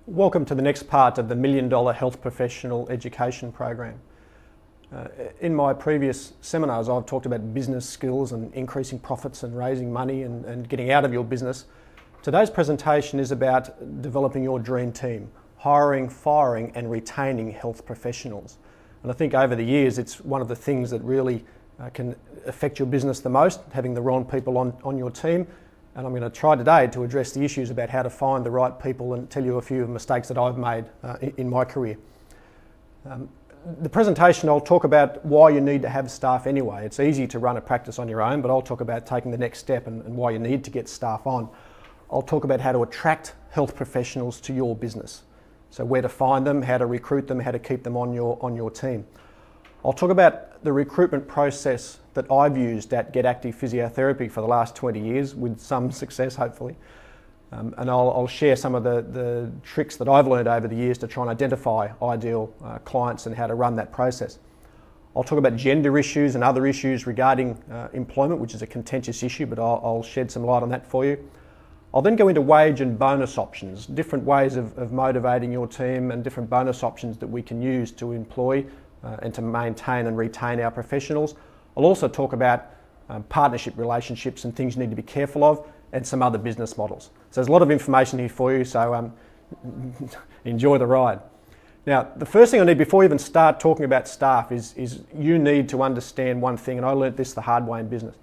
Welcome to the next part of the $1 Million Health Professional Education Program. In my previous seminars, I've talked about business skills and increasing profits and raising money and getting out of your business. Today's presentation is about developing your dream team, hiring, firing and retaining health professionals. And I think over the years, it's one of the things that really can affect your business the most, having the wrong people on your team. And I'm going to try today to address the issues about how to find the right people and tell you a few mistakes that I've made in my career. The presentation, I'll talk about why you need to have staff anyway. It's easy to run a practice on your own, but I'll talk about taking the next step and why you need to get staff on. I'll talk about how to attract health professionals to your business. So where to find them, how to recruit them, how to keep them on your team. I'll talk about the recruitment process that I've used at Get Active Physiotherapy for the last 20 years with some success, hopefully. And I'll share some of the tricks that I've learned over the years to try and identify ideal clients and how to run that process. I'll talk about gender issues and other issues regarding employment, which is a contentious issue, but I'll shed some light on that for you. I'll then go into wage and bonus options, different ways of motivating your team and different bonus options that we can use to employ and to maintain and retain our professionals. I'll also talk about partnership relationships and things you need to be careful of and some other business models. So there's a lot of information here for you, so enjoy the ride. Now, the first thing I need before you even start talking about staff is you need to understand one thing, and I learnt this the hard way in business.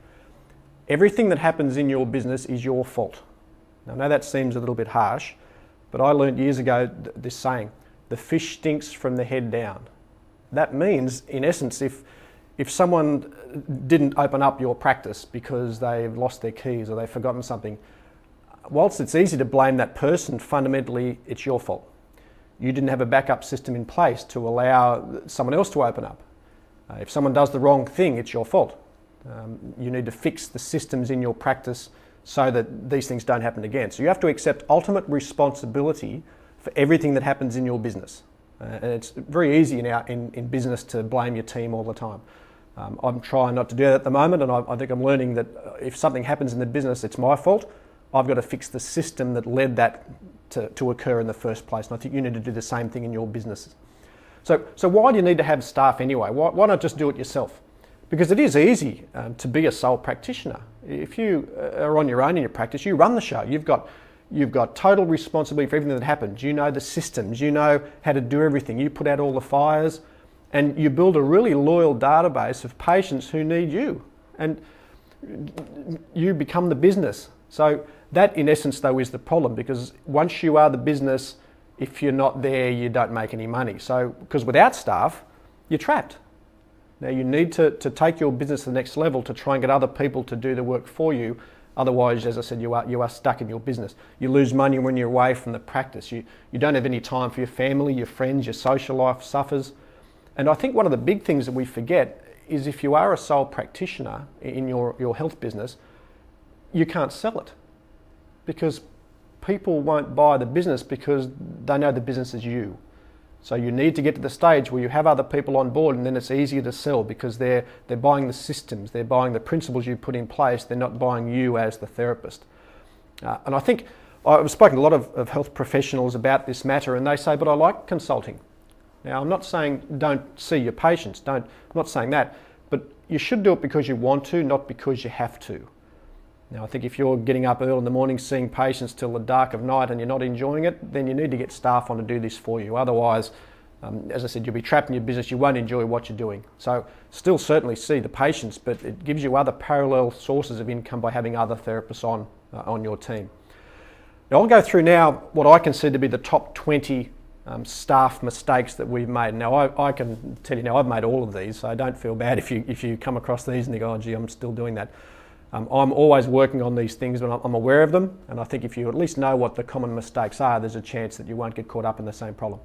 Everything that happens in your business is your fault. Now, I know that seems a little bit harsh, but I learnt years ago this saying, the fish stinks from the head down. That means, in essence, if someone didn't open up your practice because they've lost their keys or they've forgotten something, whilst it's easy to blame that person, fundamentally it's your fault. You didn't have a backup system in place to allow someone else to open up. If someone does the wrong thing, it's your fault. You need to fix the systems in your practice so that these things don't happen again. So you have to accept ultimate responsibility for everything that happens in your business. And it's very easy in business to blame your team all the time. I'm trying not to do that at the moment, and I think I'm learning that if something happens in the business, it's my fault. I've got to fix the system that led that to occur in the first place, and I think you need to do the same thing in your businesses. So why do you need to have staff anyway? Why not just do it yourself? Because it is easy to be a sole practitioner. If you are on your own in your practice, you run the show. You've got total responsibility for everything that happens. You know the systems, you know how to do everything. You put out all the fires and you build a really loyal database of patients who need you. And you become the business. So that in essence though is the problem, because once you are the business, if you're not there, you don't make any money. So, because without staff, you're trapped. Now you need to take your business to the next level to try and get other people to do the work for you. Otherwise, as I said, you are stuck in your business. You lose money when you're away from the practice. You don't have any time for your family, your friends, your social life suffers. And I think one of the big things that we forget is if you are a sole practitioner in your health business, you can't sell it. Because people won't buy the business because they know the business is you. So you need to get to the stage where you have other people on board, and then it's easier to sell because they're buying the systems, they're buying the principles you put in place, they're not buying you as the therapist. And I think I've spoken to a lot of health professionals about this matter, and they say, but I like consulting. Now, I'm not saying don't see your patients, I'm not saying that, but you should do it because you want to, not because you have to. Now, I think if you're getting up early in the morning, seeing patients till the dark of night and you're not enjoying it, then you need to get staff on to do this for you. Otherwise, as I said, you'll be trapped in your business, you won't enjoy what you're doing. So still certainly see the patients, but it gives you other parallel sources of income by having other therapists on your team. Now, I'll go through now what I consider to be the top 20 staff mistakes that we've made. Now, I can tell you now, I've made all of these, so don't feel bad if you come across these and think, oh gee, I'm still doing that. I'm always working on these things, but I'm aware of them, and I think if you at least know what the common mistakes are, there's a chance that you won't get caught up in the same problem.